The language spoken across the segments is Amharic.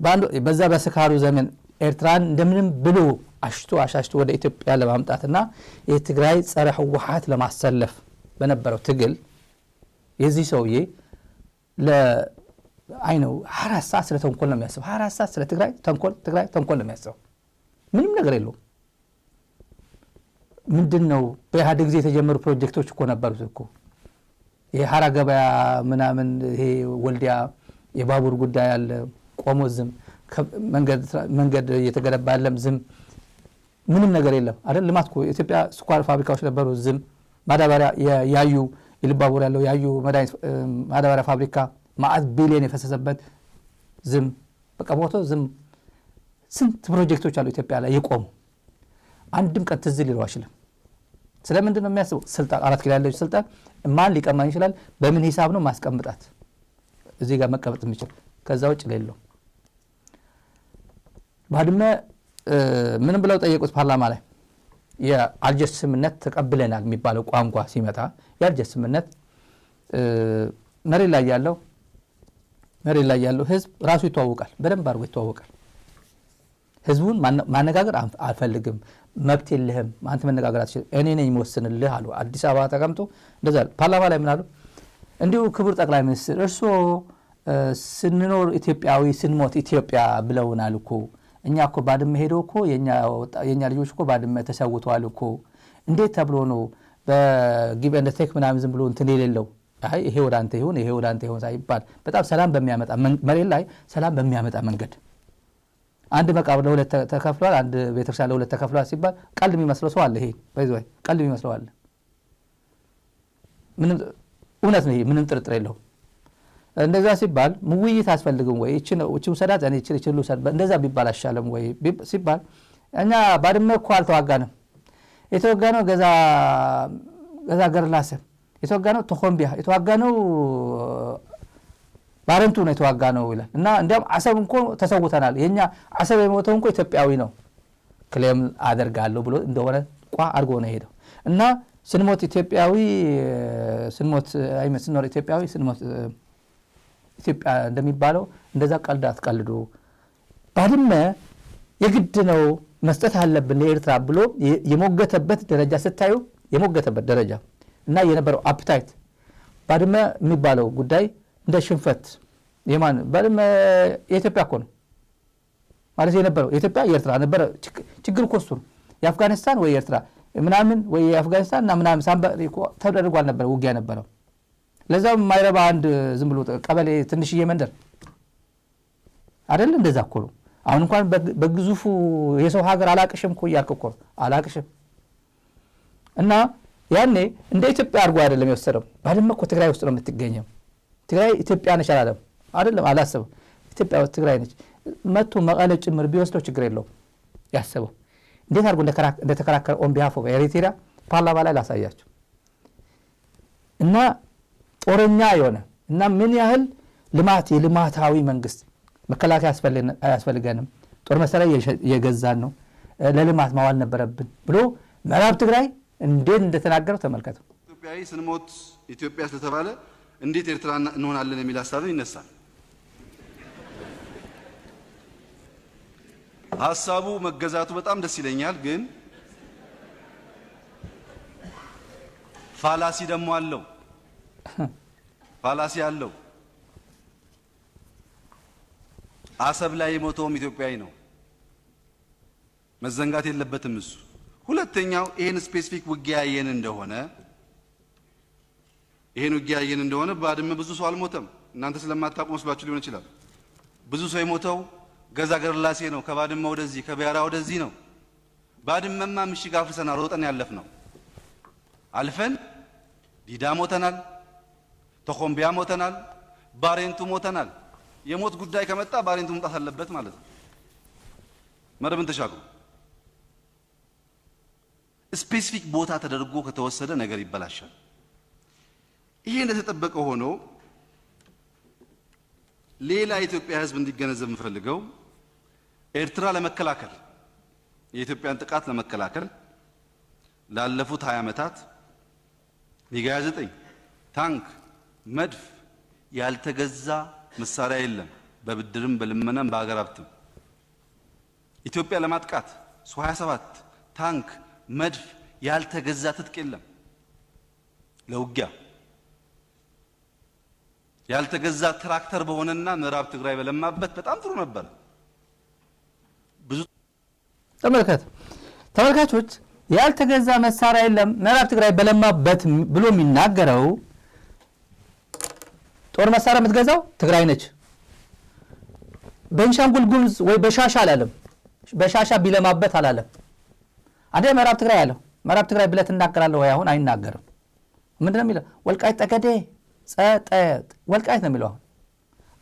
ባንዶ በዛ በስካሩ ዘመን ኤርትራን እንደምንም ብሎ አሽቶ ወደ ኢትዮጵያ ለማምጣትና የትግራይ ጸረ ህወሓት ለማሰለፍ በነበረው ትግል የዚህ ሰውዬ አይነው 24 ሰዓት ስለ ተንኮል ነው የሚያስበው 24 ሰዓት ስለ ትግራይ ተንኮል ነው የሚያስበው ምንም ነገር የለውም ምንድነው በኢህአዴግ ጊዜ የተጀመሩ ፕሮጀክቶች እኮ ነበሩት እኮ የሐራ ገበያ ምናምን ይሄ ወልዲያ የባቡር ጉዳይ አለ ቆሞ ዝም መንገድ እየተገነባ ያለም ዝም ምንም ነገር የለም አይደል ልማት እኮ ኢትዮጵያ ስኳር ፋብሪካዎች ነበሩ ዝም ማዳበሪያ ያዩ የልባቡር ያለው ያዩ ማዳበሪያ ፋብሪካ ማአት ቢሊዮን የፈሰሰበት ዝም በቃ ሞቶ ዝም ስንት ፕሮጀክቶች አሉ ኢትዮጵያ ላይ የቆሙ አንድም ቀን ትዝ ሊለው አይችልም ስለምንድነው የሚያስበው ስልጣን 4 ኪሎ ያለው ስልጣን ማን ሊቀማኝ ይችላል በምን ሂሳብ ነው ማስቀምጣት እዚህ ጋር መቀመጥ የሚችል ከዛ ውጭ ሌለው ባድመ ምንም ብለው ጠየቁት ፓርላማ ላይ የአልጀርስ ስምምነት ተቀብለናል የሚባለው ቋንቋ ሲመጣ የአልጀርስ ስምምነት መሬት ላይ ያለው ህዝብ ራሱ ይተዋወቃል በደንብ አድርጎ ይተዋወቃል ህዝቡን ማነጋገር አልፈልግም መብት የለህም አንተ መነጋገር አትችልም እኔ ነኝ የምወስንልህ አሉ አዲስ አበባ ተቀምጦ እንደዛ ፓርላማ ላይ ምን አሉ እንዲሁ ክቡር ጠቅላይ ሚኒስትር እርሶ ስንኖር ኢትዮጵያዊ ስንሞት ኢትዮጵያ ብለውናል እኮ እኛ እኮ ባድመ ሄዶ እኮ የኛ ልጆች እኮ ባድመ ተሰውተዋል እኮ እንዴት ተብሎ ነው በጊቭ ኤንድ ቴክ ምናምን ዝም ብሎ እንትን የሌለው አይ ይሄ ወደ አንተ ይሁን ሳይባል በጣም ሰላም በሚያመጣ መሬት ላይ ሰላም በሚያመጣ መንገድ አንድ መቃብር ለሁለት ተከፍሏል አንድ ቤተክርስቲያን ለሁለት ተከፍሏል ሲባል ቀልድ የሚመስለው ሰው አለ ይሄ ባይዘው ቀልድ የሚመስለው አለ ምንም እውነት ነው ይሄ ምንም ጥርጥር የለውም እንደዛ ሲባል ሙውይት አስፈልግም ወይ እቺ ሰዳት እኔ እቺ ሰዳት እንደዛ ቢባል አሻለም ወይ ሲባል እኛ ባድመ እኮ አልተዋጋንም የተዋጋነው ገዛ ገርላሰ የተዋጋነው ተኾምቢያ የተዋጋነው ባረንቱ ነው የተዋጋነው ይላል እና እንደም አሰብ እንኳን ተሰውተናል የኛ አሰብ የሞተው እንኳን ኢትዮጵያዊ ነው ክሌም አደርጋለሁ ብሎ እንደሆነ አርጎ ነው ሄደው እና ስንሞት ኢትዮጵያዊ ስንሞት አይመስልኖር ኢትዮጵያዊ ስንሞት ኢትዮጵያ እንደሚባለው እንደዛ ቀልድ አትቀልዱ ባድመ የግድ ነው መስጠት አለብን ለኤርትራ ብሎ የሞገተበት ደረጃ ስታዩ የሞገተበት ደረጃ እና የነበረው አፕታይት ባድመ የሚባለው ጉዳይ እንደ ሽንፈት የማን ባድመ የኢትዮጵያ እኮ ነው ማለት የነበረው የኢትዮጵያ የኤርትራ ነበር ችግር እኮ እሱ ነው የአፍጋኒስታን ወይ ኤርትራ ምናምን ወይ የአፍጋኒስታን እና ምናምን ሳምባሪኮ ተደርጓል ነበር ውጊያ ነበረው ለዛም ማይረባ አንድ ዝም ብሎ ቀበሌ ትንሽዬ መንደር አይደል እንደዛ እኮ ነው አሁን እንኳን በግዙፉ የሰው ሀገር አላቅሽም እኮ ያልከው አላቅሽም እና ያኔ እንደ ኢትዮጵያ አርጎ አይደለም የወሰደው ባድመ እኮ ትግራይ ውስጥ ነው የምትገኘው ትግራይ ኢትዮጵያ ነች አይደለም አላሰበው ኢትዮጵያ ውስጥ ትግራይ ነች መጥቶ መቀለ ጭምር ቢወስደው ችግር የለውም ያሰበው እንዴት አርጎ እንደተከራከረ ኦን ቢሃፍ ኦፍ ኤሪትሪያ ፓርላማ ላይ ላሳያችሁ እና ጦረኛ የሆነ እና ምን ያህል የልማታዊ መንግስት መከላከያ ያስፈልገንም ጦር መሳሪያ የገዛን ነው ለልማት ማዋል ነበረብን ብሎ ምዕራብ ትግራይ እንዴት እንደተናገረው ተመልከቱ ኢትዮጵያዊ ስንሞት ኢትዮጵያ ስለተባለ እንዴት ኤርትራ እንሆናለን የሚል ሐሳብ ይነሳል ሐሳቡ መገዛቱ በጣም ደስ ይለኛል ግን ፋላሲ ደሞ አለው ፋላሲ አለው አሰብ ላይ የሞተውም ኢትዮጵያዊ ነው መዘንጋት የለበትም እሱ ሁለተኛው ይሄን ስፔሲፊክ ውጊያ ያየን እንደሆነ ባድመ ብዙ ሰው አልሞተም እናንተ ስለማታውቁ መስሏችሁ ሊሆን ይችላል ብዙ ሰው የሞተው ገዛ ገርላሴ ነው ከባድመ ወደዚህ ከበያራ ወደዚህ ነው ባድመማ ምሽግ አፍርሰናል ሮጠን ያለፍነው አልፈን ዲዳ ሞተናል ተኾምቢያ ሞተናል ባሬንቱ ሞተናል የሞት ጉዳይ ከመጣ ባሬንቱ መጣት አለበት ማለት ነው መረብን ተሻግሩ ስፔሲፊክ ቦታ ተደርጎ ከተወሰደ ነገር ይበላሻል ይሄ እንደተጠበቀ ሆኖ ሌላ ኢትዮጵያ ህዝብ እንዲገነዘብ እንፈልገው ኤርትራ ለመከላከል የኢትዮጵያን ጥቃት ለመከላከል ላለፉት 20 ዓመታት ሚግ-29 ታንክ መድፍ ያልተገዛ መሳሪያ የለም በብድርም በልመናም በአገር ሀብትም ኢትዮጵያ ለማጥቃት ሱ-27 ታንክ መድፍ ያልተገዛ ትጥቅ የለም። ለውጊያ ያልተገዛ ትራክተር በሆነና ምዕራብ ትግራይ በለማበት በጣም ጥሩ ነበር። ብዙ ተመልካቾች ያልተገዛ መሳሪያ የለም ምዕራብ ትግራይ በለማበት ብሎ የሚናገረው ጦር መሳሪያ የምትገዛው ትግራይ ነች። ቤንሻንጉል ጉሙዝ ወይ በሻሻ አላለም። በሻሻ ቢለማበት አላለም። አንዴ ምዕራብ ትግራይ ያለው ምዕራብ ትግራይ ብለህ ትናገራለህ ወይ? አሁን አይናገርም። ምንድነው የሚለው? ወልቃይት ጠገዴ ጸጠት ወልቃይት ነው የሚለው።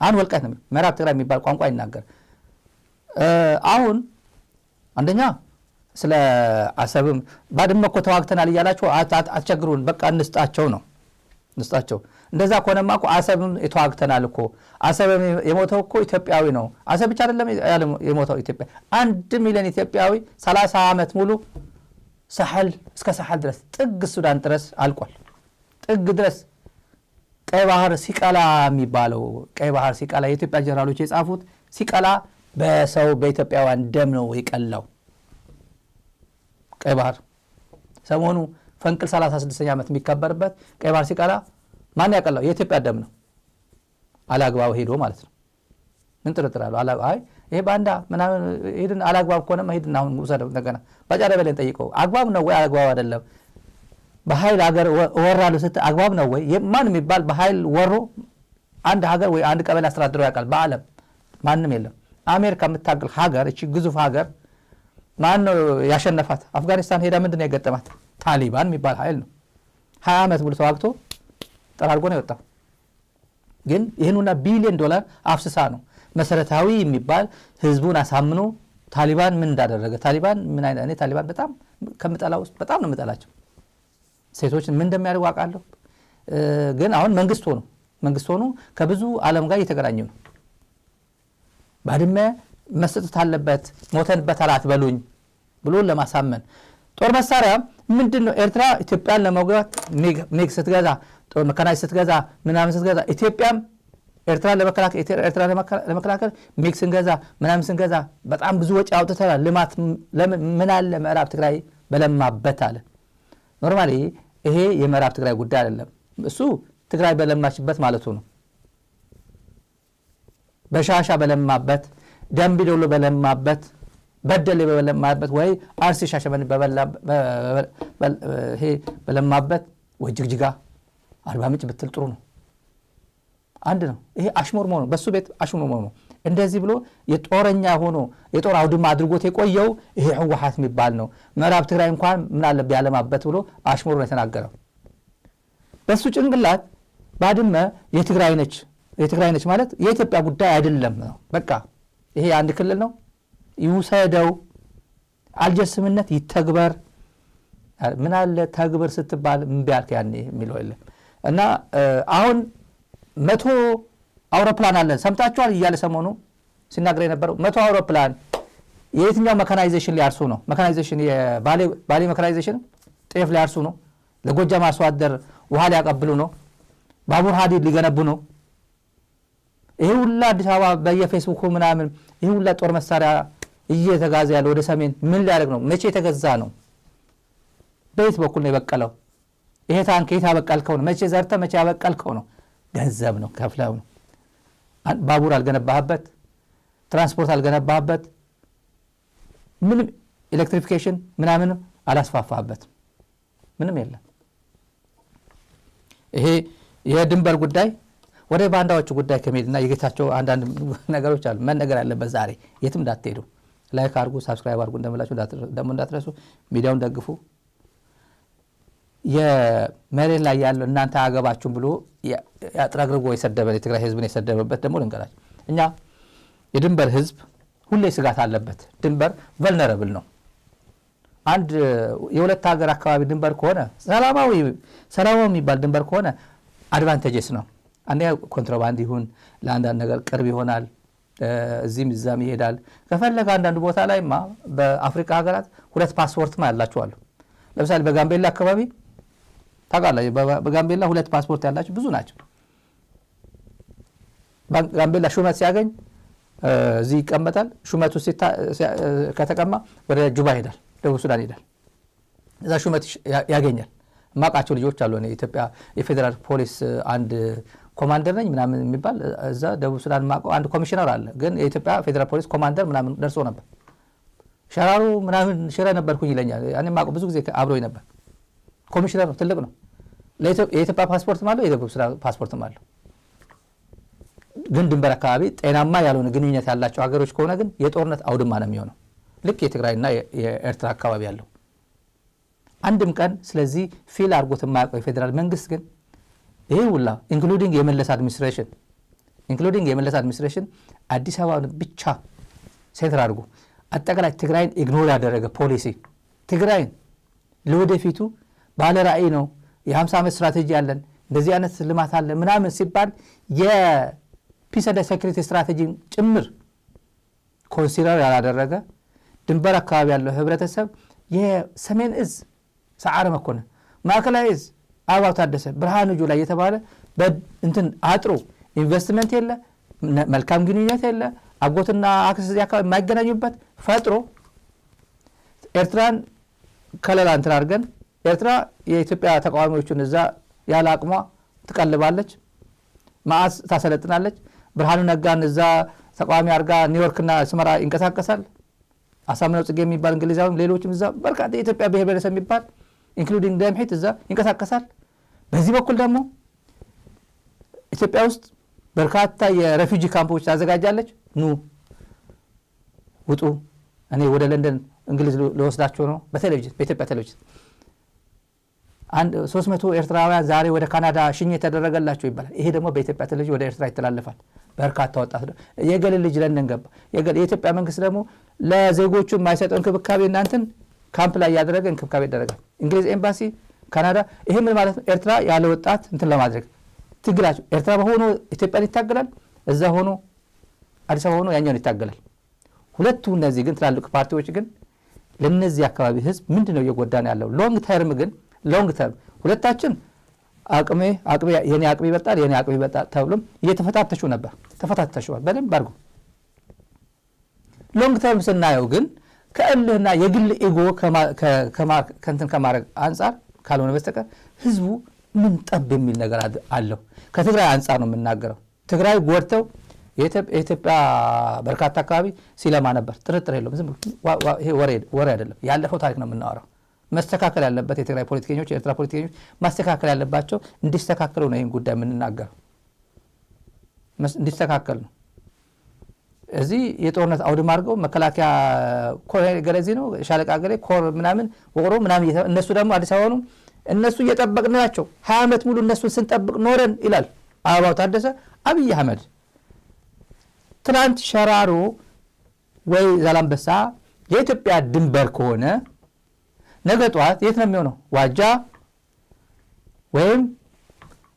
አሁን ወልቃይት ነው የሚለው። ምዕራብ ትግራይ የሚባል ቋንቋ አይናገር። አሁን አንደኛ ስለ አሰብም ባድመ እኮ ተዋግተናል እያላችሁ አትቸግሩን፣ በቃ እንስጣቸው ነው እንስጣቸው። እንደዛ ከሆነማ እኮ አሰብም የተዋግተናል እኮ። አሰብም የሞተው እኮ ኢትዮጵያዊ ነው። አሰብ ብቻ አይደለም የሞተው ኢትዮጵያ 1 ሚሊዮን ኢትዮጵያዊ 30 ዓመት ሙሉ ሳህል እስከ ሳህል ድረስ ጥግ ሱዳን ድረስ አልቋል። ጥግ ድረስ ቀይ ባህር ሲቀላ የሚባለው ቀይ ባህር ሲቀላ የኢትዮጵያ ጀነራሎች የጻፉት ሲቀላ በሰው በኢትዮጵያውያን ደም ነው የቀላው። ቀይ ባህር ሰሞኑ ፈንቅል 36ኛ ዓመት የሚከበርበት ቀይ ባህር ሲቀላ ማን ያቀላው? የኢትዮጵያ ደም ነው። አላግባብ ሄዶ ማለት ነው። ምን ጥርጥር አለው? አይ ይሄ ባንዳ ምናምን ሄድን አላግባብ ከሆነማ ሄድን አሁን ወሰደው እንደገና ባጫረ በለን ጠይቀው አግባብ ነው ወይ አላግባብ አይደለም? በኃይል ሀገር ወራሉ ስት አግባብ ነው ወይ? ማን የሚባል በኃይል ወሮ አንድ ሀገር ወይ አንድ ቀበሌ አስተዳድሮ ያውቃል? በዓለም ማንም የለም። አሜሪካ የምታገል ሀገር እቺ ግዙፍ ሀገር ማን ነው ያሸነፋት? አፍጋኒስታን ሄዳ ምንድነው የገጠማት? ታሊባን የሚባል ኃይል ነው። 20 ዓመት ሙሉ ተዋግቶ ጠራርጎ ነው የወጣው። ግን ይህንና $ቢሊዮን አፍስሳ ነው መሰረታዊ የሚባል ህዝቡን አሳምኖ ታሊባን ምን እንዳደረገ ታሊባን ምን አይነት እኔ ታሊባን በጣም ከምጠላው ውስጥ በጣም ነው የምጠላቸው። ሴቶችን ምን እንደሚያደርጉ አውቃለሁ። ግን አሁን መንግስት ሆኖ ከብዙ ዓለም ጋር እየተገናኙ ነው። ባድመ መስጠት አለበት ሞተንበት አትበሉኝ ብሎ ለማሳመን ጦር መሳሪያ ምንድነው? ኤርትራ ኢትዮጵያን ለመውጋት ሜግ ስትገዛ ጦር መካናይዝ ስትገዛ ምናምን ስትገዛ ኢትዮጵያም ኤርትራን ለመከላከል ሜግ ስንገዛ ምናምን ስንገዛ በጣም ብዙ ወጪ አውጥተናል። ልማት ምን አለ ምዕራብ ትግራይ በለማበት አለ። ኖርማሊ ይሄ የምዕራብ ትግራይ ጉዳይ አይደለም። እሱ ትግራይ በለማችበት ማለቱ ነው። በሻሻ በለማበት፣ ደምቢዶሎ በለማበት፣ በደሌ በለማበት ወይ አርሲ ሻሸመኔ በለማበት ወይ ጅግጅጋ አርባ ምንጭ ብትል ጥሩ ነው። አንድ ነው። ይሄ አሽሞርሞ ነው። በሱ ቤት አሽሞርሞ ነው። እንደዚህ ብሎ የጦረኛ ሆኖ የጦር አውድማ አድርጎት የቆየው ይሄ ህወሓት የሚባል ነው። ምዕራብ ትግራይ እንኳን ምን አለ ቢያለማበት ብሎ አሽሞር ነው የተናገረው። በሱ ጭንቅላት ባድመ የትግራይ ነች ማለት የኢትዮጵያ ጉዳይ አይደለም ነው። በቃ ይሄ አንድ ክልል ነው ይውሰደው፣ አልጀስምነት ይተግበር። ምን አለ ተግበር ስትባል እምቢ አልክ ያኔ የሚለው የለም። እና አሁን 100 አውሮፕላን አለን ሰምታችኋል እያለ ሰሞኑ ሲናገር የነበረው 100 አውሮፕላን የየትኛው መካናይዜሽን ሊያርሱ ነው? መካናይዜሽን የባሌ መካናይዜሽን ጤፍ ሊያርሱ ነው። ለጎጃም አርሶ አደር ውሃ ሊያቀብሉ ነው። ባቡር ሀዲድ ሊገነቡ ነው። ይሄ ሁላ አዲስ አበባ በየፌስቡክ ምናምን ይሄ ሁላ ጦር መሳሪያ እየተጋዘ ያለው ወደ ሰሜን ምን ሊያደርግ ነው? መቼ የተገዛ ነው? በየት በኩል ነው የበቀለው? ይሄ ታንክ የት ያበቀልከው ነው? መቼ ዘርተ መቼ ያበቀልከው ነው? ገንዘብ ነው ከፍለው ነው። ባቡር አልገነባህበት፣ ትራንስፖርት አልገነባህበት፣ ምንም ኤሌክትሪፊኬሽን ምናምንም አላስፋፋህበት፣ ምንም የለም። ይሄ የድንበር ጉዳይ ወደ ባንዳዎቹ ጉዳይ ከመሄድና የጌታቸው አንዳንድ ነገሮች አሉ መነገር ያለበት። ዛሬ የትም እንዳትሄዱ፣ ላይክ አድርጉ፣ ሳብስክራይብ አድርጉ። እንደምላችሁ ደግሞ እንዳትረሱ፣ ሚዲያውን ደግፉ። የመሬት ላይ ያለው እናንተ አገባችሁም ብሎ ያጥራግርጎ የሰደበን የትግራይ ህዝብን የሰደበበት ደግሞ ልንገራችሁ። እኛ የድንበር ህዝብ ሁሌ ስጋት አለበት። ድንበር ቨልነረብል ነው። አንድ የሁለት ሀገር አካባቢ ድንበር ከሆነ ሰላማዊ የሚባል ድንበር ከሆነ አድቫንቴጅስ ነው። አንዴ ኮንትራባንድ ይሁን ለአንዳንድ ነገር ቅርብ ይሆናል፣ እዚህም እዛም ይሄዳል። ከፈለገ አንዳንድ ቦታ ላይማ በአፍሪካ ሀገራት 2 ፓስፖርትማ ያላቸዋል። ለምሳሌ በጋምቤላ አካባቢ ታውቃለህ፣ በጋምቤላ 2 ፓስፖርት ያላቸው ብዙ ናቸው። ጋምቤላ ሹመት ሲያገኝ እዚህ ይቀመጣል። ሹመቱ ከተቀማ ወደ ጁባ ይሄዳል፣ ደቡብ ሱዳን ይሄዳል። እዛ ሹመት ያገኛል። ማቃቸው ልጆች አሉ። እኔ ኢትዮጵያ የፌደራል ፖሊስ አንድ ኮማንደር ነኝ ምናምን የሚባል እዛ ደቡብ ሱዳን ማቀው አንድ ኮሚሽነር አለ። ግን የኢትዮጵያ ፌደራል ፖሊስ ኮማንደር ምናምን ደርሶ ነበር። ሸራሩ ምናምን ሽረ ነበርኩኝ ይለኛል። እኔ ማቀው ብዙ ጊዜ አብሮኝ ነበር። ኮሚሽነር ነው፣ ትልቅ ነው። የኢትዮጵያ ፓስፖርትም አለው፣ የደቡብ ሱዳን ፓስፖርትም አለው። ግን ድንበር አካባቢ ጤናማ ያልሆነ ግንኙነት ያላቸው ሀገሮች ከሆነ ግን የጦርነት አውድማ ነው የሚሆነው። ልክ የትግራይና የኤርትራ አካባቢ ያለው አንድም ቀን ስለዚህ ፊል አድርጎት የማያውቀው የፌዴራል መንግስት ግን ይሄ ሁላ ኢንክሉዲንግ የመለስ አድሚኒስትሬሽን አዲስ አበባን ብቻ ሴንትር አድርጎ አጠቃላይ ትግራይን ኢግኖር ያደረገ ፖሊሲ ትግራይን ለወደፊቱ ባለ ራዕይ ነው የ50 ዓመት ስትራቴጂ ያለን እንደዚህ አይነት ልማት አለ ምናምን ሲባል የፒስ ኤንድ ሴኩሪቲ ስትራቴጂ ጭምር ኮንሲደር ያላደረገ ድንበር አካባቢ ያለው ህብረተሰብ የሰሜን እዝ ሰዓረ መኮንን ማዕከላዊ እዝ አበባው ታደሰ ብርሃኑ ጁላ የተባለ እንትን አጥሮ ኢንቨስትመንት የለ መልካም ግንኙነት የለ አጎትና አክሰስ ያካባቢ የማይገናኙበት ፈጥሮ ኤርትራን ከለላ እንትን አድርገን ኤርትራ የኢትዮጵያ ተቃዋሚዎችን እዛ ያለ አቅሟ ትቀልባለች፣ ማዕስ ታሰለጥናለች። ብርሃኑ ነጋን እዛ ተቃዋሚ አድርጋ ኒውዮርክና ስመራ ይንቀሳቀሳል። አሳምነው ጽጌ የሚባል እንግሊዛዊም ሌሎችም እዛ በርካታ የኢትዮጵያ ብሔር ብሔረሰብ የሚባል ኢንክሉዲንግ ደምሂት እዛ ይንቀሳቀሳል። በዚህ በኩል ደግሞ ኢትዮጵያ ውስጥ በርካታ የሬፊጂ ካምፖች ታዘጋጃለች። ኑ ውጡ፣ እኔ ወደ ለንደን እንግሊዝ ልወስዳቸው ነው። በቴሌቪዥን በኢትዮጵያ ቴሌቪዥን 300 ኤርትራውያን ዛሬ ወደ ካናዳ ሽኝት ተደረገላቸው ይባላል። ይሄ ደግሞ በኢትዮጵያ ቴሌቪዥን ወደ ኤርትራ ይተላለፋል። በርካታ ወጣት የገለ ልጅ ለንደን ገባ። የኢትዮጵያ መንግስት ደግሞ ለዜጎቹ የማይሰጠው እንክብካቤ እናንተን ካምፕ ላይ ያደረገ እንክብካቤ ያደረጋል። እንግሊዝ ኤምባሲ ካናዳ። ይሄ ምን ማለት ነው? ኤርትራ ያለ ወጣት እንትን ለማድረግ ትግላቸው ኤርትራ በሆኖ ኢትዮጵያን ይታገላል፣ እዛ ሆኖ አዲስ አበባ ሆኖ ያኛውን ይታገላል። ሁለቱ እነዚህ ግን ትላልቅ ፓርቲዎች ግን ለነዚህ አካባቢ ህዝብ ምንድነው እየጎዳን ያለው? ሎንግ ተርም ሁለታችን የኔ አቅም ይበልጣል ተብሎም እየተፈታተሹ ነበር። ተፈታተሽዋል በደንብ አድርጎ። ሎንግ ተርም ስናየው ግን ከእልህና የግል ኢጎ ከእንትን ከማድረግ አንጻር ካልሆነ በስተቀር ህዝቡ ምን ጠብ የሚል ነገር አለው? ከትግራይ አንጻር ነው የምናገረው። ትግራይ ጎድተው የኢትዮጵያ በርካታ አካባቢ ሲለማ ነበር፣ ጥርጥር የለውም። ዝም ብሎ ይሄ ወሬ አይደለም፣ ያለፈው ታሪክ ነው የምናወራው። መስተካከል ያለበት የትግራይ ፖለቲከኞች የኤርትራ ፖለቲከኞች ማስተካከል ያለባቸው እንዲስተካከሉ ነው ይህን ጉዳይ የምንናገረው፣ እንዲስተካከል ነው። እዚህ የጦርነት አውድማ አድርገው መከላከያ ኮሎኔል ገለዚ ነው ሻለቃ ገሌ ኮር ምናምን ወሮ ምናምን እነሱ ደግሞ አዲስ አበባ ነው እነሱ እየጠበቅን ናቸው። 20 ዓመት ሙሉ እነሱን ስንጠብቅ ኖረን ይላል አበባው ታደሰ። አብይ አህመድ ትናንት ሸራሮ ወይ ዛላምበሳ የኢትዮጵያ ድንበር ከሆነ ነገ ጠዋት የት ነው የሚሆነው? ዋጃ ወይም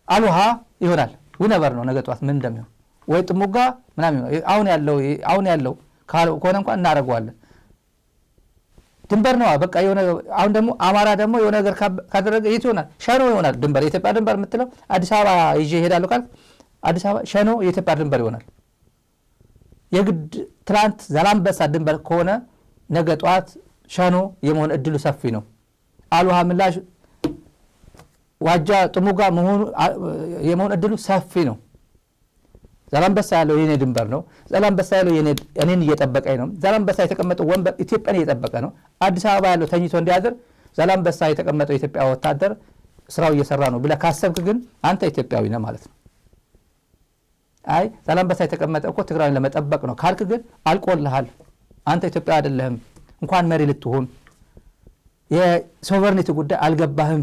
አልውሃ ይሆናል። ዊነበር ነው ነገ ጠዋት ምን እንደሚሆን ወይ ጥሙጋ ምናምን አሁን ያለው ከሆነ እንኳን እናደርገዋለን። ድንበር ነው በቃ የሆነ። አሁን ደግሞ አማራ ደግሞ የሆነ ነገር ካደረገ የት ይሆናል? ሸኖ ይሆናል ድንበር። የኢትዮጵያ ድንበር የምትለው አዲስ አበባ ይዤ እሄዳለሁ ካልክ አዲስ አበባ ሸኖ የኢትዮጵያ ድንበር ይሆናል። የግድ ትናንት ዛላምበሳ ድንበር ከሆነ ነገ ጠዋት ሸኖ የመሆን እድሉ ሰፊ ነው። አልውሃ ምላሽ ዋጃ ጥሙጋ የመሆን እድሉ ሰፊ ነው። ዛላምበሳ ያለው የኔ ድንበር ነው። ዛላምበሳ ያለው እኔን እየጠበቀኝ ነው። ዛላምበሳ የተቀመጠው ወንበር ኢትዮጵያን እየጠበቀ ነው። አዲስ አበባ ያለው ተኝቶ እንዲያድር ዛላምበሳ የተቀመጠው የኢትዮጵያ ወታደር ስራው እየሰራ ነው ብለህ ካሰብክ ግን አንተ ኢትዮጵያዊ ነህ ማለት ነው። አይ ዛላምበሳ የተቀመጠ እኮ ትግራይን ለመጠበቅ ነው ካልክ ግን አልቆልሃል። አንተ ኢትዮጵያ አይደለህም። እንኳን መሪ ልትሆን የሶቨርኒቲ ጉዳይ አልገባህም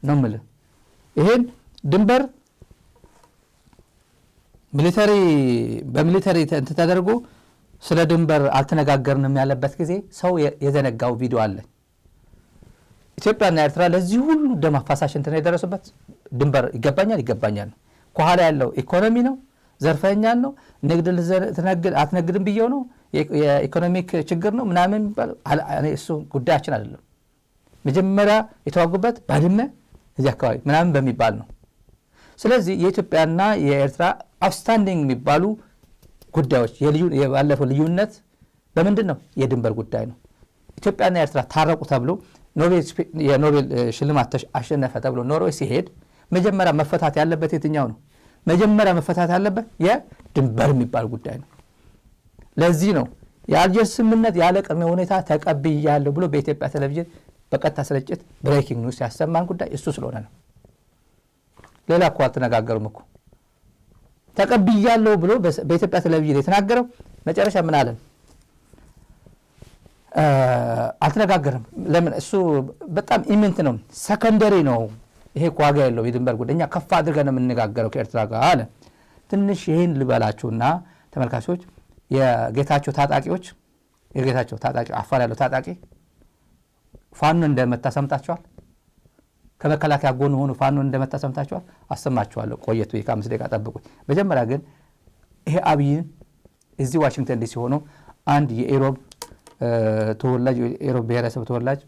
ነው የምልህ። ይሄን ድንበር በሚሊተሪ ተደርጎ ስለ ድንበር አልተነጋገርንም ያለበት ጊዜ ሰው የዘነጋው ቪዲዮ አለ። ኢትዮጵያና ኤርትራ ለዚህ ሁሉ ደም አፋሳሽ እንትን የደረሱበት ድንበር ይገባኛል ነው። ከኋላ ያለው ኢኮኖሚ ነው፣ ዘርፈኛል ነው፣ ንግድ አትነግድም ብየው ነው፣ የኢኮኖሚክ ችግር ነው ምናምን የሚባል እሱ ጉዳያችን አይደለም። መጀመሪያ የተዋጉበት ባድመ እዚህ አካባቢ ምናምን በሚባል ነው። ስለዚህ የኢትዮጵያና የኤርትራ አውትስታንዲንግ የሚባሉ ጉዳዮች የባለፈው ልዩነት በምንድን ነው? የድንበር ጉዳይ ነው። ኢትዮጵያና ኤርትራ ታረቁ ተብሎ የኖቤል ሽልማት አሸነፈ ተብሎ ኖርዌይ ሲሄድ መጀመሪያ መፈታት ያለበት የትኛው ነው? መጀመሪያ መፈታት ያለበት የድንበር የሚባል ጉዳይ ነው። ለዚህ ነው የአልጀርስ ስምምነት ያለ ቅድመ ሁኔታ ተቀብያለሁ ብሎ በኢትዮጵያ ቴሌቪዥን በቀጥታ ስርጭት ብሬኪንግ ኒውስ ያሰማን ጉዳይ እሱ ስለሆነ ነው። ሌላ እኮ አልተነጋገሩም እኮ። ተቀብያለሁ ብሎ በኢትዮጵያ ቴሌቪዥን የተናገረው መጨረሻ ምን አለን? አልተነጋገርም። ለምን? እሱ በጣም ኢሚንት ነው፣ ሰከንደሪ ነው። ይሄ ዋጋ ያለው የድንበር ጉዳይ እኛ ከፍ አድርገን የምንነጋገረው ከኤርትራ ጋር አለ። ትንሽ ይህን ልበላችሁና ተመልካቾች፣ የጌታቸው ታጣቂ አፋር ያለው ታጣቂ ፋኖ እንደመታ ሰምታችኋል። ከመከላከያ ጎን ሆኖ ፋኖ እንደመታ ሰምታችኋል። አሰማችኋለሁ። ቆየቱ ከ5 ደቂቃ ጠብቁኝ። መጀመሪያ ግን ይሄ አብይን እዚህ ዋሽንግተን ዲሲ ሆኖ አንድ የኢሮብ ተወላጅ የኢሮብ ብሔረሰብ ተወላጅ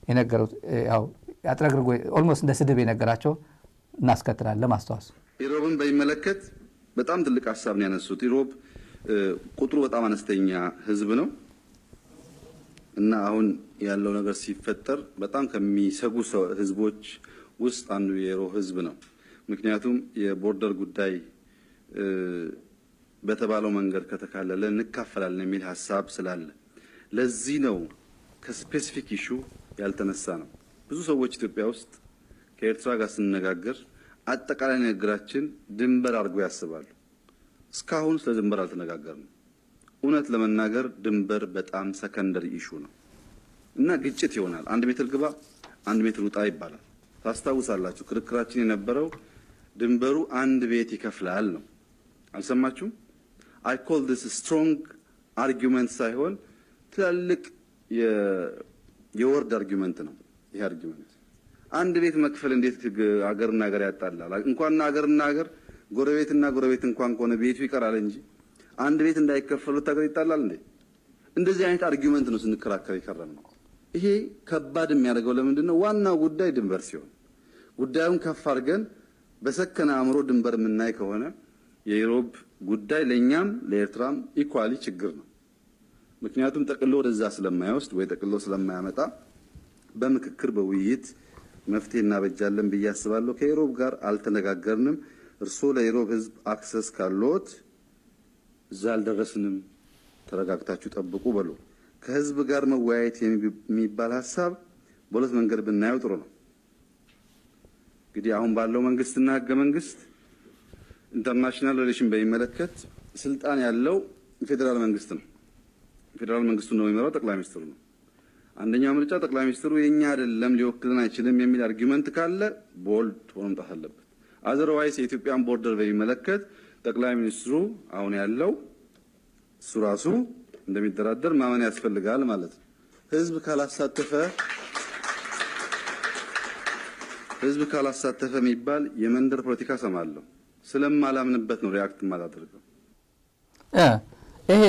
የነገሩት ያው ያጥረግርጎ ኦልሞስት እንደ ስድብ የነገራቸው እናስከትላለን ለማስተዋወስ። ኢሮብን በሚመለከት በጣም ትልቅ ሀሳብ ነው ያነሱት። ኢሮብ ቁጥሩ በጣም አነስተኛ ህዝብ ነው እና አሁን ያለው ነገር ሲፈጠር በጣም ከሚሰጉ ህዝቦች ውስጥ አንዱ የኢሮብ ህዝብ ነው። ምክንያቱም የቦርደር ጉዳይ በተባለው መንገድ ከተካለለ እንካፈላለን የሚል ሀሳብ ስላለ ለዚህ ነው ከስፔሲፊክ ኢሹ ያልተነሳ ነው። ብዙ ሰዎች ኢትዮጵያ ውስጥ ከኤርትራ ጋር ስንነጋገር አጠቃላይ ንግግራችን ድንበር አድርገው ያስባሉ። እስካሁን ስለ ድንበር አልተነጋገርንም። እውነት ለመናገር ድንበር በጣም ሰከንደሪ ኢሹ ነው እና ግጭት ይሆናል። 1 ሜትር ግባ 1 ሜትር ውጣ ይባላል። ታስታውሳላችሁ፣ ክርክራችን የነበረው ድንበሩ 1 ቤት ይከፍላል ነው። አልሰማችሁም? አይ ኮል ዲስ ስትሮንግ አርጊውመንት ሳይሆን ትላልቅ የወርድ አርጊውመንት ነው። ይሄ አርጊውመንት 1 ቤት መክፈል እንዴት አገርና አገር ያጣላል? እንኳንና አገርና አገር ጎረቤትና ጎረቤት እንኳን ከሆነ ቤቱ ይቀራል እንጂ 1 ቤት እንዳይከፈሉት አገር ይጣላል እንዴ? እንደዚህ አይነት አርጊውመንት ነው ስንከራከር ይከረም ነው። ይሄ ከባድ የሚያደርገው ለምንድን ነው? ዋናው ጉዳይ ድንበር ሲሆን ጉዳዩን ከፍ አድርገን በሰከነ አእምሮ ድንበር የምናይ ከሆነ የኢሮብ ጉዳይ ለኛም ለኤርትራም ኢኳሊ ችግር ነው። ምክንያቱም ጠቅሎ ወደዛ ስለማይወስድ ወይ ጠቅሎ ስለማያመጣ በምክክር በውይይት መፍትሄ እናበጃለን ብዬ አስባለሁ። ከኢሮብ ጋር አልተነጋገርንም። እርስዎ ለኢሮብ ህዝብ አክሰስ ካሎት እዛ አልደረስንም፣ ተረጋግታችሁ ጠብቁ በሉ። ከህዝብ ጋር መወያየት የሚባል ሀሳብ በሁለት መንገድ ብናየው ጥሩ ነው። እንግዲህ አሁን ባለው መንግስትና ህገ መንግስት ኢንተርናሽናል ሪሌሽን በሚመለከት ስልጣን ያለው ፌዴራል መንግስት ነው። ፌዴራል መንግስቱን ነው የሚመራው፣ ጠቅላይ ሚኒስትሩ ነው። አንደኛው ምርጫ ጠቅላይ ሚኒስትሩ የኛ አይደለም ሊወክልን አይችልም የሚል አርጊውመንት ካለ ቦልድ ሆኖ መምጣት አለበት። አዘርዋይስ የኢትዮጵያን ቦርደር በሚመለከት ጠቅላይ ሚኒስትሩ አሁን ያለው እሱ ራሱ እንደሚደራደር ማመን ያስፈልጋል ማለት ነው። ህዝብ ካላሳተፈ የሚባል የመንደር ፖለቲካ ሰማለሁ። ስለማላምንበት ነው ሪአክት ማላደርገው። ይሄ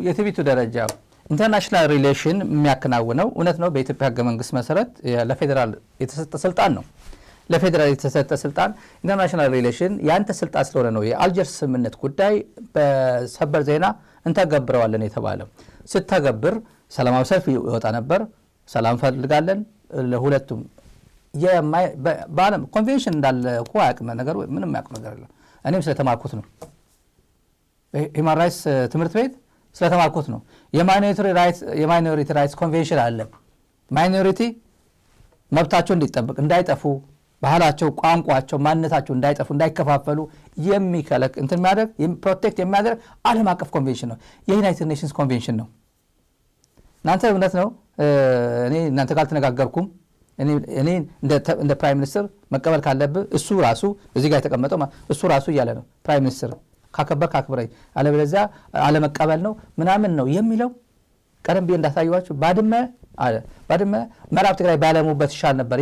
የትቢቱ ደረጃ ኢንተርናሽናል ሪሌሽን የሚያከናውነው እውነት ነው። በኢትዮጵያ ህገ መንግስት መሰረት ለፌዴራል የተሰጠ ስልጣን ነው። ለፌዴራል የተሰጠ ስልጣን ኢንተርናሽናል ሪሌሽን ያንተ ስልጣን ስለሆነ ነው። የአልጀርስ ስምምነት ጉዳይ በሰበር ዜና እንተገብረዋለን የተባለው ስተገብር ሰላማዊ ሰልፍ ይወጣ ነበር። ሰላም ፈልጋለን ለሁለቱም በዓለም ኮንቬንሽን እንዳለ እኮ አያውቅም ነገር ምንም አያውቅም ነገር የለም። እኔም ስለተማርኩት ነው። ሂውማን ራይትስ ትምህርት ቤት ስለተማርኩት ነው። የማይኖሪቲ ራይትስ ኮንቬንሽን አለ። ማይኖሪቲ መብታቸው እንዲጠበቅ እንዳይጠፉ፣ ባህላቸው፣ ቋንቋቸው፣ ማንነታቸው እንዳይጠፉ እንዳይከፋፈሉ የሚከለክ እንትን የሚያደርግ ፕሮቴክት የሚያደርግ ዓለም አቀፍ ኮንቬንሽን ነው። የዩናይትድ ኔሽንስ ኮንቬንሽን ነው። እናንተ እውነት ነው እኔ እናንተ ጋር አልተነጋገርኩም። እኔ እንደ ፕራይም ሚኒስትር መቀበል ካለብህ እሱ ራሱ እዚህ ጋር የተቀመጠው እሱ ራሱ እያለ ነው። ፕራይም ሚኒስትር ካከበር ካክብረኝ አለበለዚያ አለመቀበል ነው ምናምን ነው የሚለው። ቀደም ብዬ እንዳሳየኋችሁ ባድመ ምዕራብ ትግራይ ባለሙበት ይሻል ነበር።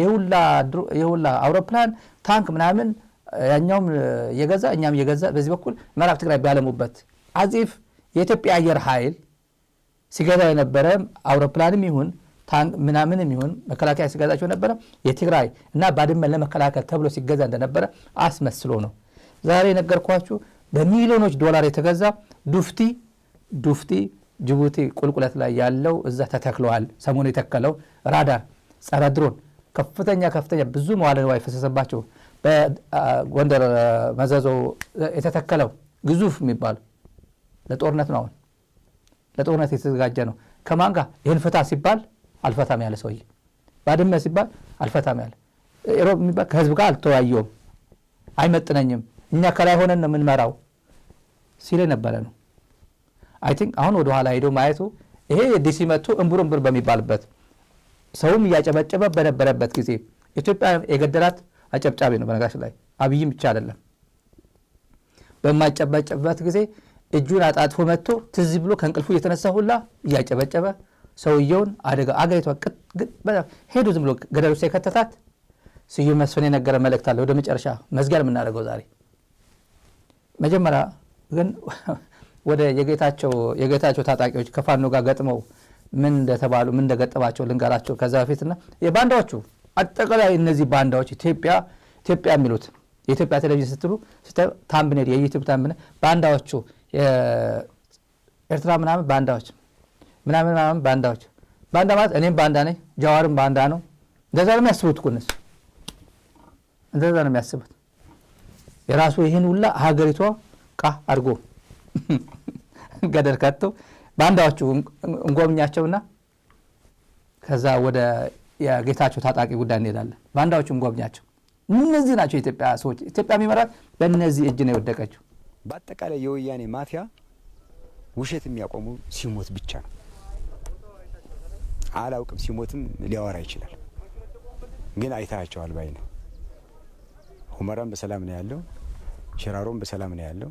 የሁላ አውሮፕላን ታንክ ምናምን ያኛውም የገዛ እኛም የገዛ በዚህ በኩል ምዕራብ ትግራይ ባለሙበት አዚፍ የኢትዮጵያ አየር ኃይል ሲገዛ የነበረ አውሮፕላንም ይሁን ታንክ ምናምንም ይሁን መከላከያ ሲገዛቸው ነበረ የትግራይ እና ባድመን ለመከላከል ተብሎ ሲገዛ እንደነበረ አስመስሎ ነው። ዛሬ ነገርኳችሁ በሚሊዮኖች ዶላር የተገዛ ዱፍቲ ጅቡቲ ቁልቁለት ላይ ያለው እዛ ተተክለዋል። ሰሞኑ የተከለው ራዳር፣ ጸረ ድሮን ከፍተኛ ብዙ መዋዕለ ንዋይ ፈሰሰባቸው። በጎንደር መዘዞ የተተከለው ግዙፍ የሚባል ለጦርነት ነው። አሁን ለጦርነት የተዘጋጀ ነው። ከማን ጋር ይህን ፍታ ሲባል አልፈታም ያለ ሰውዬ፣ ባድመ ሲባል አልፈታም ያለ ኢሮብ የሚባል ከህዝብ ጋር አልተወያየውም፣ አይመጥነኝም፣ እኛ ከላይ ሆነን ነው የምንመራው ሲል ነበረ ነው። አይ ቲንክ አሁን ወደ ኋላ ሄዶ ማየቱ ይሄ ዲሲ መጥቶ እምቡር በሚባልበት ሰውም እያጨበጨበ በነበረበት ጊዜ ኢትዮጵያ የገደላት አጨብጫቢ ነው። በነገራችን ላይ አብይም ብቻ አይደለም። በማጨበጨበት ጊዜ እጁን አጣጥፎ መጥቶ ትዝ ብሎ ከእንቅልፉ እየተነሳ ሁላ እያጨበጨበ ሰውየውን አገሪቷ ሄዱ ዝም ብሎ ገደል ውስጥ የከተታት ስዩም መስፍን የነገረ መልእክት አለ። ወደ መጨረሻ መዝጊያ የምናደርገው ዛሬ መጀመሪያ ግን ወደ የጌታቸው ታጣቂዎች ከፋኖ ጋር ገጥመው ምን እንደተባሉ ምን እንደገጠባቸው ልንገራቸው ከዛ በፊትና የባንዳዎቹ አጠቃላይ እነዚህ ባንዳዎች ኢትዮጵያ የሚሉት የኢትዮጵያ ቴሌቪዥን ስትሉ ታምብኔል የዩቲዩብ ታምብኔል ባንዳዎቹ ኤርትራ ምናምን ባንዳዎች ምናምን ባንዳዎች ባንዳ ማለት እኔም ባንዳ ነኝ፣ ጃዋርም ባንዳ ነው። እንደዛ ነው የሚያስቡት እኮ እነሱ እንደዛ ነው የሚያስቡት። የራሱ ይህን ሁላ ሀገሪቷ አድርጎ ገደል ከተው ባንዳዎቹ እንጎብኛቸውና ከዛ ወደ የጌታቸው ታጣቂ ጉዳይ እንሄዳለን። ባንዳዎቹ እንጎብኛቸው። እነዚህ ናቸው የኢትዮጵያ ሰዎች። ኢትዮጵያ የሚመራት በእነዚህ እጅ ነው የወደቀችው። በአጠቃላይ የወያኔ ማፊያ ውሸት የሚያቆሙ ሲሞት ብቻ ነው። አላውቅም፣ ሲሞትም ሊያወራ ይችላል። ግን አይታቸዋል ባይ ነው። ሁመራም በሰላም ነው ያለው፣ ሽራሮም በሰላም ነው ያለው፣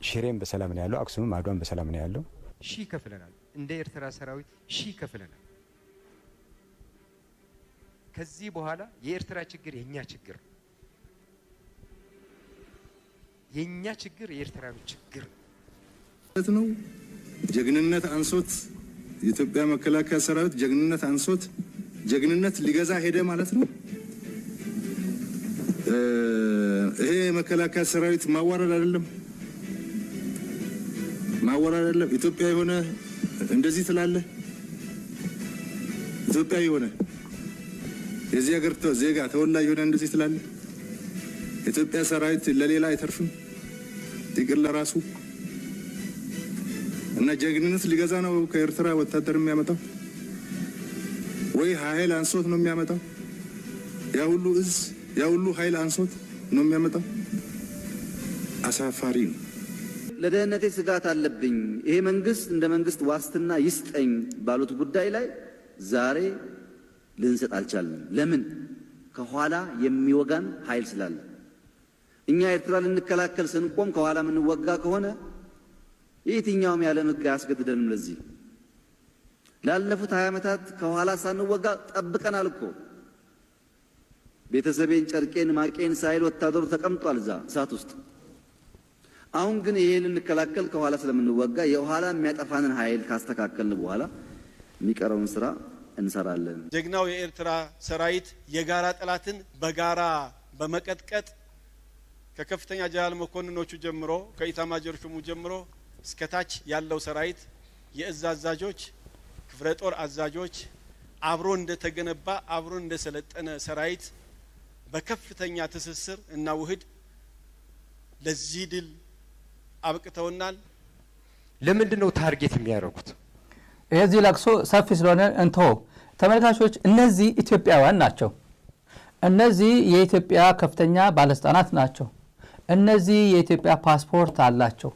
ሽሬም በሰላም ነው ያለው፣ አክሱምም አድዋም በሰላም ነው ያለው። ሺህ ከፍለናል። እንደ ኤርትራ ሰራዊት ሺህ ከፍለናል። ከዚህ በኋላ የኤርትራ ችግር የኛ ችግር ነው። የኛ ችግር የኤርትራኖች ችግር ነው። ጀግንነት አንሶት የኢትዮጵያ መከላከያ ሰራዊት ጀግንነት አንሶት ጀግንነት ሊገዛ ሄደ ማለት ነው። ይሄ መከላከያ ሰራዊት ማዋረድ አይደለም። ኢትዮጵያ የሆነ እንደዚህ ትላለህ። ኢትዮጵያ የሆነ የዚህ ሀገር ዜጋ ተወላጅ የሆነ እንደዚህ ትላለህ። ኢትዮጵያ ሰራዊት ለሌላ አይተርፍም፣ ይቅር ለራሱ እና ጀግንነት ሊገዛ ነው ከኤርትራ ወታደር የሚያመጣው ወይ ኃይል አንሶት ነው የሚያመጣው? ያ ሁሉ ኃይል አንሶት ነው የሚያመጣው? አሳፋሪ ነው። ለደህንነቴ ስጋት አለብኝ፣ ይሄ መንግስት እንደ መንግስት ዋስትና ይስጠኝ ባሉት ጉዳይ ላይ ዛሬ ልንሰጥ አልቻልንም። ለምን? ከኋላ የሚወጋን ኃይል ስላለ። እኛ ኤርትራ ልንከላከል ስንቆም ከኋላ የምንወጋ ከሆነ የትኛውም የዓለም ሕግ አያስገድደንም። ለዚህ ላለፉት 20 ዓመታት ከኋላ ሳንወጋ ጠብቀናል እኮ። ቤተሰቤን ጨርቄን ማቄን ሳይል ወታደሩ ተቀምጧል እዛ እሳት ውስጥ። አሁን ግን ይሄ ልንከላከል ከኋላ ስለምንወጋ የኋላ የሚያጠፋንን ኃይል ካስተካከልን በኋላ የሚቀረውን ስራ እንሰራለን። ጀግናው የኤርትራ ሰራዊት የጋራ ጠላትን በጋራ በመቀጥቀጥ ከከፍተኛ ጀነራል መኮንኖቹ ጀምሮ ከኢታማዦር ሹሙ ጀምሮ እስከታች ያለው ሰራዊት የእዝ አዛዦች፣ ክፍለ ጦር አዛዦች አብሮ እንደተገነባ አብሮ እንደሰለጠነ ሰራዊት በከፍተኛ ትስስር እና ውህድ ለዚህ ድል አብቅተውናል። ለምንድን ነው ታርጌት የሚያደርጉት? የዚህ ለቅሶ ሰፊ ስለሆነ እንተው ተመልካቾች። እነዚህ ኢትዮጵያውያን ናቸው። እነዚህ የኢትዮጵያ ከፍተኛ ባለስልጣናት ናቸው። እነዚህ የኢትዮጵያ ፓስፖርት አላቸው።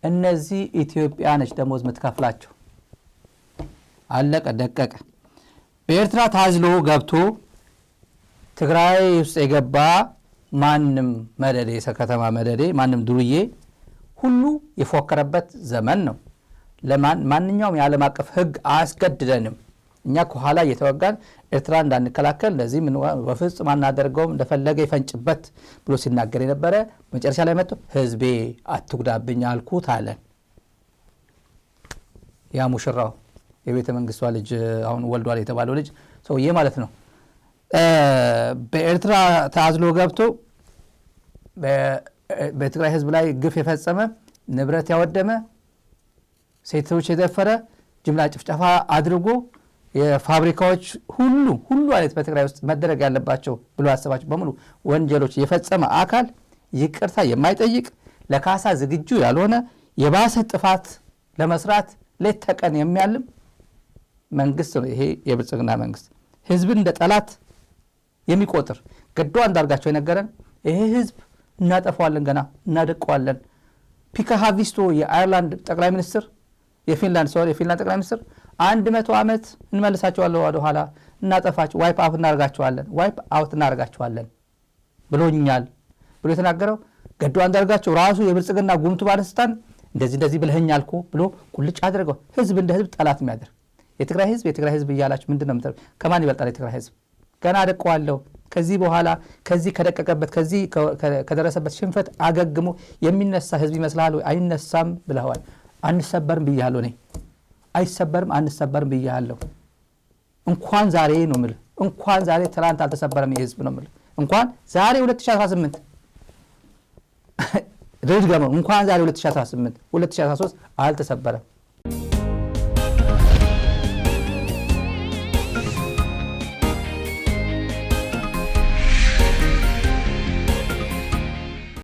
እነዚህ ኢትዮጵያ ነች ደሞዝ የምትከፍላቸው። አለቀ ደቀቀ። በኤርትራ ታዝሎ ገብቶ ትግራይ ውስጥ የገባ ማንም መደዴ ከተማ መደዴ ማንም ዱርዬ ሁሉ የፎከረበት ዘመን ነው። ለማንኛውም የዓለም አቀፍ ሕግ አያስገድደንም። እኛ ከኋላ እየተወጋን ኤርትራ እንዳንከላከል ለዚህ ምን በፍጹም አናደርገውም፣ እንደፈለገ ይፈንጭበት ብሎ ሲናገር የነበረ መጨረሻ ላይ መጥቶ ህዝቤ አትጉዳብኝ አልኩት አለ። ያ ሙሽራው የቤተ መንግስቷ ልጅ አሁን ወልዷል የተባለው ልጅ ሰውዬ ማለት ነው። በኤርትራ ታዝሎ ገብቶ በትግራይ ህዝብ ላይ ግፍ የፈጸመ ንብረት ያወደመ ሴቶች የደፈረ ጅምላ ጭፍጨፋ አድርጎ የፋብሪካዎች ሁሉ አይነት በትግራይ ውስጥ መደረግ ያለባቸው ብሎ ያሰባቸው በሙሉ ወንጀሎች የፈጸመ አካል ይቅርታ የማይጠይቅ ለካሳ ዝግጁ ያልሆነ የባሰ ጥፋት ለመስራት ሌት ተቀን የሚያልም መንግስት ነው ይሄ የብልጽግና መንግስት። ህዝብን እንደ ጠላት የሚቆጥር ገዱ አንዳርጋቸው የነገረን ይሄ ህዝብ እናጠፋዋለን፣ ገና እናደቀዋለን። ፒካ ሃቪስቶ የአየርላንድ ጠቅላይ ሚኒስትር የፊንላንድ ጠቅላይ ሚኒስትር 100 ዓመት እንመልሳቸዋለን ወደ ኋላ እናጠፋቸው ዋይፕ አውት እናደርጋቸዋለን ብሎኛል ብሎ የተናገረው ገዱ አንዳርጋቸው ራሱ የብልጽግና ጉምቱ ባለስልጣን እንደዚህ ብለኸኛል እኮ ብሎ ቁልጭ አድርገው ህዝብ እንደ ህዝብ ጠላት የሚያደርግ የትግራይ ህዝብ እያላችሁ ምንድነው የምትለው? ከማን ይበልጣል የትግራይ ህዝብ? ገና አደቀዋለሁ። ከዚህ በኋላ ከዚህ ከደቀቀበት ከዚህ ከደረሰበት ሽንፈት አገግሞ የሚነሳ ህዝብ ይመስላል? አይነሳም ብለዋል። አንሰበርም ብያለሁ እኔ አይሰበርም አንሰበርም ብያለሁ። እንኳን ዛሬ ነው የምልህ፣ እንኳን ዛሬ ትላንት አልተሰበረም የህዝብ ነው የምልህ። እንኳን ዛሬ 2018 ድርጅ ገመው እንኳን ዛሬ 2018 2013 አልተሰበረም።